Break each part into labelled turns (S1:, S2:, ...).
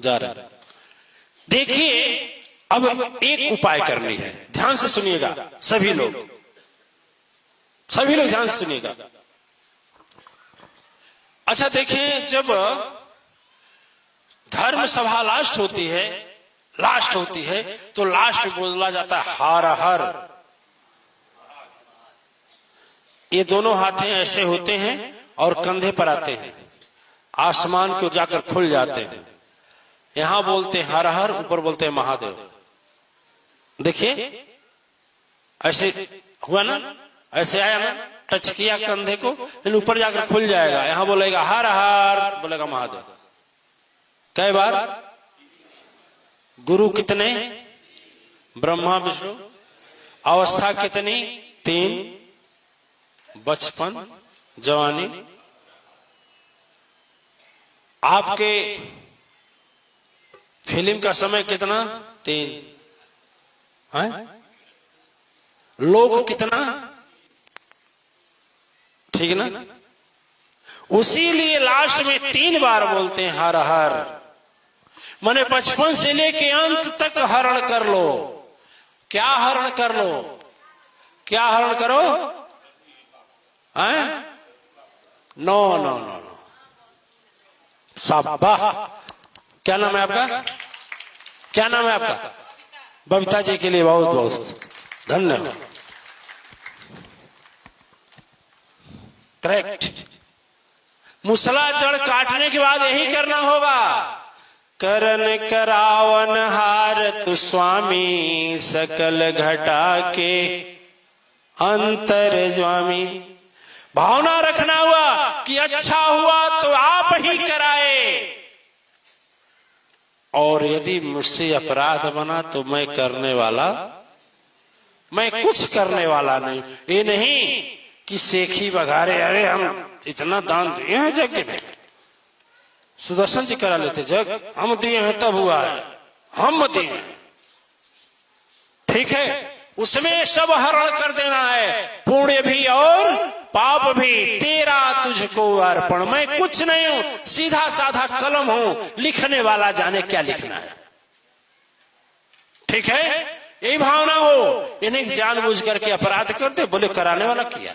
S1: जा रहा है। देखिए अब एक उपाय करनी है, ध्यान से सुनिएगा सभी लोग ध्यान से सुनिएगा। अच्छा देखिए, जब धर्म सभा लास्ट होती है तो लास्ट में बोला जाता है हर हर। ये दोनों हाथें ऐसे होते हैं और कंधे पर आते हैं, आसमान को जाकर खुल जाते हैं। यहां बोलते हैं हर हर, ऊपर बोलते हैं महादेव। देखिए ऐसे हुआ ना, ऐसे आया ना, टच किया कंधे को, लेकिन ऊपर जाकर खुल जाएगा। यहां बोलेगा हर हर, बोलेगा महादेव। कई बार? गुरु कितने? ब्रह्मा विष्णु। अवस्था कितनी? 3, बचपन, जवानी। आपके फिल्म का समय कितना? 3 है। लोग कितना? ठीक ना? उसीलिए लास्ट में 3 बार बोलते हैं हर हर। माने बचपन से लेके अंत तक हरण कर लो। क्या हरण कर लो? क्या हरण करो? हैं? नो नो नो नो, शाबाश। क्या नाम है आपका? क्या नाम है आपका? बबीता जी के लिए बहुत बहुत धन्यवाद। करेक्ट। मुसला जड़ काटने के बाद यही करना होगा। करन करावन हार तु स्वामी, सकल घटा के अंतर स्वामी। भावना रखना हुआ कि अच्छा हुआ तो आप ही कराए, और यदि मुझसे अपराध बना तो मैं कुछ करने वाला नहीं। ये नहीं कि सेखी बघारे, अरे हम इतना दान दिए हैं जग में, सुदर्शन जी करा लेते जग, हम दिए हैं तब हुआ है, हम दिए हैं। ठीक है, उसमें सब हरण कर देना है, पुण्य भी और पाप भी तेरा तुझको अर्पण। मैं कुछ नहीं हूं, सीधा साधा कलम हूं, लिखने वाला जाने क्या लिखना है। ठीक है, यही भावना हो। ये नहीं जानबूझ करके अपराध करते, बोले कराने वाला किया।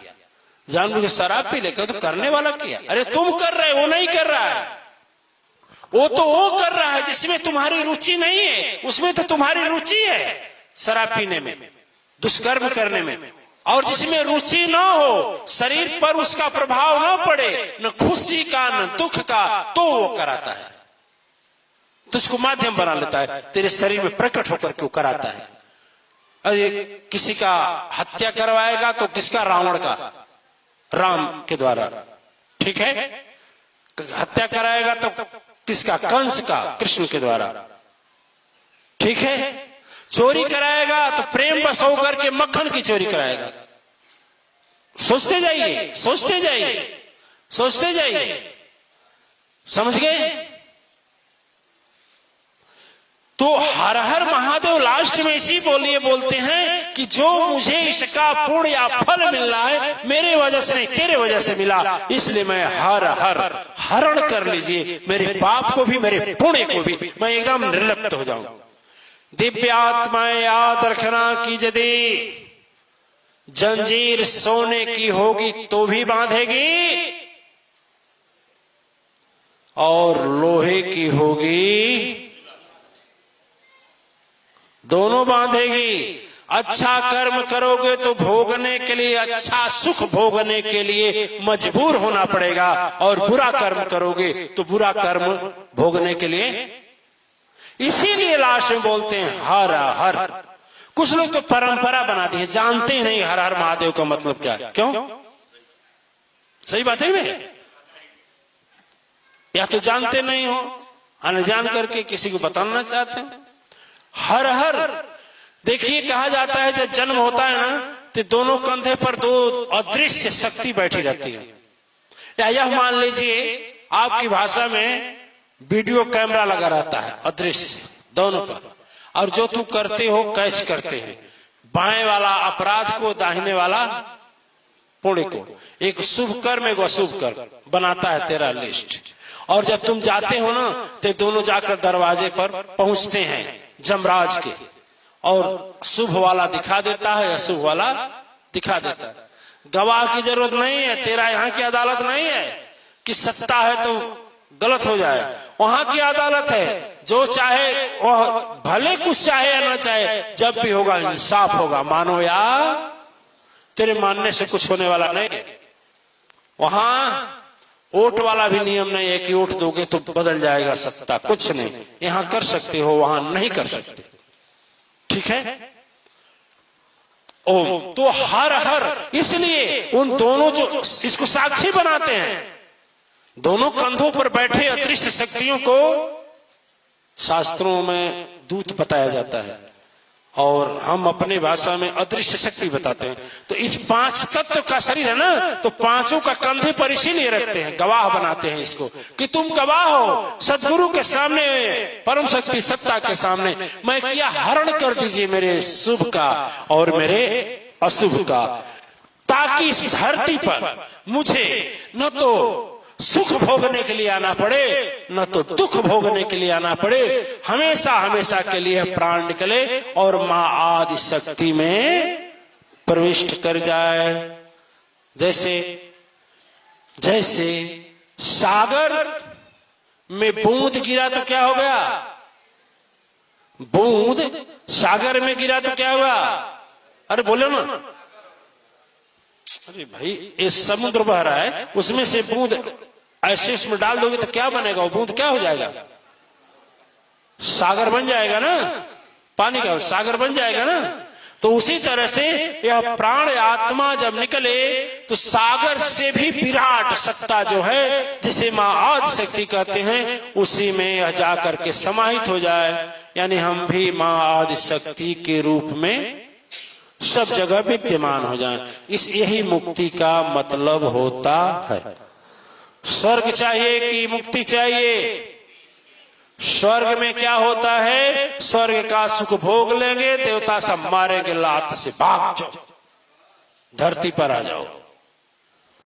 S1: जानबूझ के शराब पी लेकर तो करने वाला किया। अरे तुम कर रहे हो, वो नहीं कर रहा है। वो तो वो कर रहा है जिसमें तुम्हारी रुचि नहीं है, उसमें तो तुम्हारी रुचि है शराब पीने में, दुष्कर्म करने में। और जिसमें रुचि ना हो, शरीर पर उसका प्रभाव ना पड़े, न खुशी का न दुख का, तो वो कराता है, तुझको माध्यम बना लेता है, तेरे शरीर में प्रकट होकर के वो कराता है। अरे किसी का हत्या करवाएगा तो किसका? रावण का, राम के द्वारा। ठीक है, हत्या कराएगा तो किसका? कंस का, कृष्ण के द्वारा। ठीक है, चोरी कराएगा तो प्रेम बस होकर के मक्खन की चोरी कराएगा। सोचते जाइए, सोचते जाइए, सोचते जाइए, समझ गए? तो हर हर महादेव लास्ट में इसी बोलते हैं कि जो मुझे इसका पुण्य या फल मिल रहा है, मेरे वजह से नहीं, तेरे वजह से मिला, इसलिए मैं हर हर हरण कर लीजिए, मेरे पाप को भी मेरे पुण्य को भी, मैं एकदम निर्लिप्त हो जाऊं। दिव्यात्माएं याद रखना कि यदि जंजीर सोने की होगी तो भी बांधेगी, और लोहे की होगी दोनों बांधेगी। अच्छा कर्म करोगे तो भोगने के लिए, अच्छा सुख भोगने के लिए मजबूर होना पड़ेगा, और बुरा कर्म करोगे तो बुरा कर्म भोगने के लिए। इसीलिए लास्ट में बोलते हैं हर हर। कुछ लोग तो परंपरा बना दी है, जानते ही नहीं हर हर महादेव का मतलब क्या है। क्यों? सही बात है नहीं? या तो जानते नहीं हो, अनजान करके किसी को बताना चाहते हैं। हर हर देखिए, कहा जाता है जब जन्म होता है ना, तो दोनों कंधे पर 2 अदृश्य शक्ति बैठी रहती है। या यह मान लीजिए आपकी भाषा में वीडियो कैमरा लगा रहता है, अदृश्य दोनों पर, और जो तू करते हो कैच करते हैं, बाएं वाला अपराध को, दाहिने वाला पुण्य को। एक शुभ कर्म एक अशुभ कर्म बनाता है तेरा लिस्ट, और जब तुम जाते हो ना तो दोनों जाकर दरवाजे पर पहुंचते हैं जमराज के, और शुभ वाला दिखा देता है, अशुभ वाला दिखा देता है। गवाह की जरूरत नहीं है, तेरा यहाँ की अदालत नहीं है कि सत्ता है तो गलत हो जाए। वहां की अदालत है, जो चाहे वह भले कुछ चाहे या ना चाहे, जब भी होगा इंसाफ होगा। मानो या तेरे मानने से कुछ होने वाला नहीं है। वहां वोट वाला भी नियम नहीं है कि वोट दोगे तो बदल जाएगा सत्ता, कुछ नहीं। यहां कर सकते हो, वहां नहीं कर सकते। ठीक है। ओ तो हर इसलिए उन दोनों जो इसको साक्षी बनाते हैं, दोनों कंधों पर बैठे अदृश्य शक्तियों को शास्त्रों में दूत बताया जाता है, और हम अपनी भाषा में अदृश्य शक्ति बताते हैं। तो इस 5 तत्व का शरीर है ना, तो पांचों का कंधे पर इसीलिए रखते हैं, गवाह बनाते हैं इसको कि तुम गवाह हो सदगुरु के सामने, परम शक्ति सत्ता के सामने, मैं किया हरण कर दीजिए मेरे शुभ का और मेरे अशुभ का, ताकि इस धरती पर मुझे न तो सुख भोगने के लिए आना पड़े, न तो दुख भोगने के लिए आना पड़े, हमेशा हमेशा के लिए प्राण निकले और मां आदि शक्ति में प्रविष्ट कर जाए। जैसे जैसे सागर में बूंद गिरा तो क्या हो गया, बूंद सागर में गिरा तो क्या हुआ, अरे बोलो ना, अरे भाई ये समुद्र बह रहा है, उसमें से बूंद ऐसे इसमें डाल दोगे तो क्या बनेगा, वो बूंद क्या हो जाएगा, सागर बन जाएगा ना, पानी का सागर बन जाएगा ना। तो उसी तरह से यह प्राण आत्मा जब निकले तो सागर से भी विराट सत्ता जो है, जिसे मां आदि शक्ति कहते हैं, उसी में यह जाकर के समाहित हो जाए। यानी हम भी मां आदि शक्ति के रूप में सब जगह विद्यमान हो जाएं। इस यही मुक्ति का मतलब होता है। स्वर्ग चाहिए कि मुक्ति चाहिए? स्वर्ग में क्या होता है, स्वर्ग का सुख भोग लेंगे, देवता सब मारेंगे लात से, भाग जाओ, धरती पर आ जाओ।